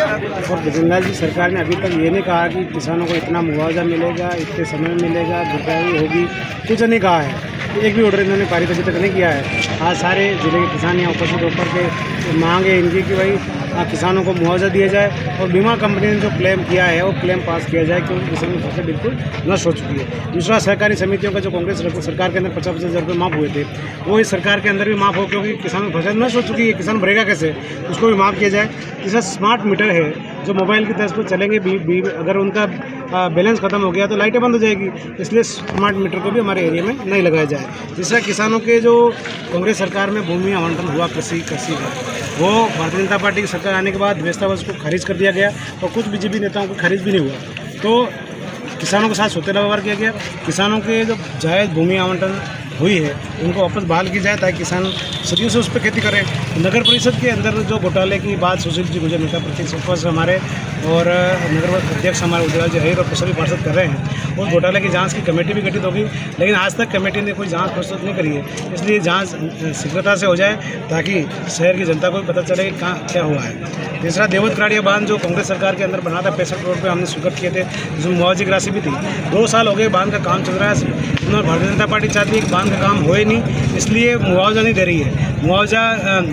और गजेंद्र जी सरकार ने अभी तक ये नहीं कहा कि किसानों को इतना मुआवजा मिलेगा, इतने समय में मिलेगा, भुगताई होगी, कुछ नहीं कहा है। एक भी ऑर्डर इन्होंने पारित अभी तक नहीं किया है। आज सारे जिले के किसान यहाँ उपस्थित होकर के मांग है इनकी कि भाई किसानों को मुआवजा दिया जाए और बीमा कंपनी ने जो क्लेम किया है वो क्लेम पास किया जाए, क्योंकि किसानों की फसल बिल्कुल नष्ट हो चुकी है। दूसरा, सहकारी समितियों का जो कांग्रेस सरकार के अंदर 50,000 रुपये माफ़ हुए थे, वो इस सरकार के अंदर भी माफ़ हो, क्योंकि किसानों की फसल नष्ट हो चुकी है, किसान भरेगा कैसे, उसको भी माफ़ किया जाए। तीसरा, स्मार्ट मीटर है जो मोबाइल की तर्ज पर चलेंगे, अगर उनका बैलेंस खत्म हो गया तो लाइटें बंद हो जाएगी, इसलिए स्मार्ट मीटर को भी हमारे एरिया में नहीं लगाया जाए। तीसरा, किसानों के जो कांग्रेस सरकार में भूमि आवंटन हुआ कृषि का, वो भारतीय जनता पार्टी की सरकार आने के बाद व्यवस्थावश को खारिज कर दिया गया और कुछ बीजेपी नेताओं को खारिज भी नहीं हुआ। तो किसानों के साथ सौतेला व्यवहार किया गया। किसानों के जो जायज़ भूमि आवंटन हुई है उनको वापस बहाल की जाए ताकि किसान सदियों से उस पर खेती करें। नगर परिषद के अंदर जो घोटाले की बात सुशील जी गुजर नेता प्रतिपक्ष हमारे और नगर अध्यक्ष हमारे उज्ज्वल जी हरीर और सभी पार्षद कर रहे हैं, उस घोटाले की जांच की कमेटी भी गठित होगी, लेकिन आज तक कमेटी ने कोई जांच प्रस्तुत नहीं करी है। इसलिए जांच शीघ्रता से हो जाए ताकि शहर की जनता को भी पता चले कि कहाँ क्या हुआ है। तीसरा, देवत कराड़िया बांध जो कांग्रेस सरकार के अंदर बना था, 65 करोड़ रुपये हमने स्वीकृत किए थे, जिसमें मुआवजे की राशि भी थी। 2 साल हो गए बांध का काम चल रहा है। भारतीय जनता पार्टी चाहती है कि बांध का काम होए नहीं, इसलिए मुआवजा नहीं दे रही है। मुआवजा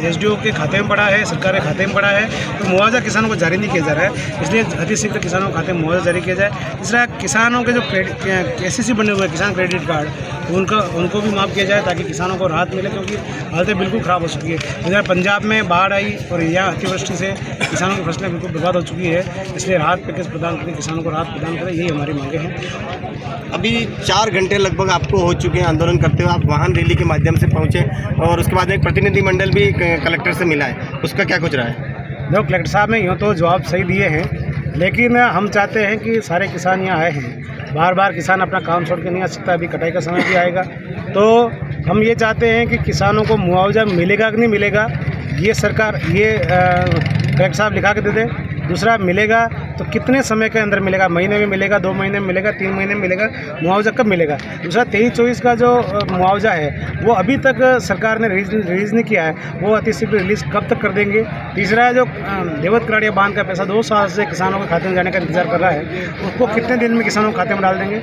एसडीओ के खाते में पड़ा है, सरकार के खाते में पड़ा है, तो मुआवजा किसानों को जारी नहीं किया जा रहा है, इसलिए अति शीघ्र किसानों के खाते में मुआवजा जारी किया जाए। तीसरा, किसानों के जो केसीसी बने हुए हैं, किसान क्रेडिट कार्ड, उनको भी माफ़ किया जाए ताकि किसानों को राहत मिले, क्योंकि हालतें बिल्कुल ख़राब हो चुकी है। इधर पंजाब में बाढ़ आई और यहाँ अतिवृष्टि से किसानों की फसलें बिल्कुल बर्बाद हो चुकी है, इसलिए राहत पैकेज प्रदान करें, किसानों को राहत प्रदान करें, यही हमारी मांगे हैं। अभी 4 घंटे लगभग आपको हो चुके हैं आंदोलन करते हुए, आप वाहन रैली के माध्यम से पहुंचे और उसके बाद एक प्रतिनिधिमंडल भी कलेक्टर से मिला है, उसका क्या कुछ रहा है? देखो, कलेक्टर साहब ने यूँ तो जवाब सही दिए हैं, लेकिन हम चाहते हैं कि सारे किसान यहाँ आए हैं, बार बार किसान अपना काम छोड़ के नहीं आ सकता, अभी कटाई का समय भी आएगा, तो हम ये चाहते हैं कि किसानों को मुआवजा मिलेगा कि नहीं मिलेगा, ये सरकार कलेक्टर साहब लिखा के दे दे। दूसरा, मिलेगा तो कितने समय के अंदर मिलेगा, महीने में मिलेगा, 2 महीने में मिलेगा, 3 महीने में मिलेगा, मुआवजा कब मिलेगा। दूसरा, 23-24 का जो मुआवजा है वो अभी तक सरकार ने रिलीज़ नहीं किया है, वो अति शीघ्र रिलीज़ कब तक कर देंगे। तीसरा, जो देवत कराड़िया बांध का पैसा 2 साल से किसानों के खाते में जाने का इंतजार कर रहा है, उसको कितने दिन में किसानों के खाते में डाल देंगे।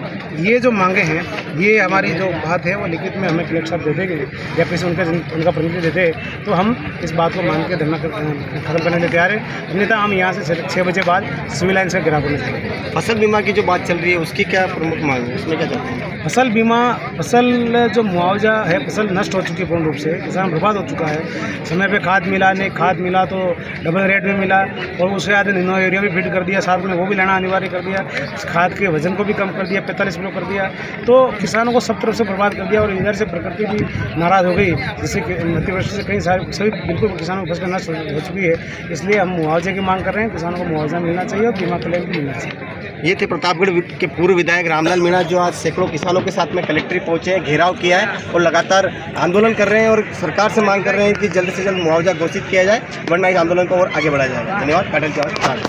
ये जो मांगे हैं, ये हमारी जो बात है वो लिखित में हमें कलेक्टर साहब दे देंगे या किसी उनका प्रतिनिधि देते, तो हम इस बात को मान के धरना खत्म करने के लिए तैयार है। अन्यथा हम यहाँ से 6 बजे बाद सिविल लाइन से गिराव करने चाहिए। फसल बीमा की जो बात चल रही है उसकी क्या प्रमुख मांग है, उसमें क्या चाहते हैं? फसल बीमा, फसल जो मुआवजा है, फसल नष्ट हो चुकी है पूर्ण रूप से, किसान बर्बाद हो चुका है। समय पे खाद मिला नहीं, खाद मिला तो डबल रेट में मिला और उसके बाद इनो यूरिया भी फिट कर दिया, साथ में वो भी लेना अनिवार्य कर दिया, खाद के वजन को भी कम कर दिया, 45 किलो कर दिया, तो किसानों को सब तरफ से बर्बाद कर दिया। और इधर से प्रकृति भी नाराज़ हो गई, जिससे अतिवृष्टि से कई सारे सभी बिल्कुल किसानों की फसल नष्ट हो चुकी है। इसलिए हम मुआवजे की मांग कर रहे हैं, किसानों को मुआवजा मिलना चाहिए और बीमा क्लेम भी मिलना चाहिए। ये थे प्रतापगढ़ के पूर्व विधायक रामलाल मीणा, जो आज सैकड़ों किसानों के साथ में कलेक्ट्रेट पहुंचे हैं, घेराव किया है और लगातार आंदोलन कर रहे हैं और सरकार से मांग कर रहे हैं कि जल्द से जल्द मुआवजा घोषित किया जाए, वरना इस आंदोलन को और आगे बढ़ाया जाएगा। धन्यवाद। काटल चौहान।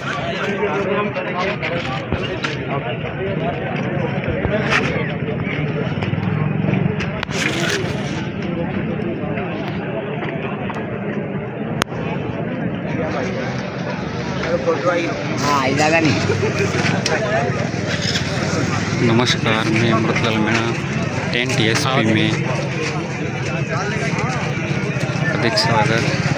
नमस्कार, मैं अमृतलाल मीणा 10 TSP में अधिक स्वागत।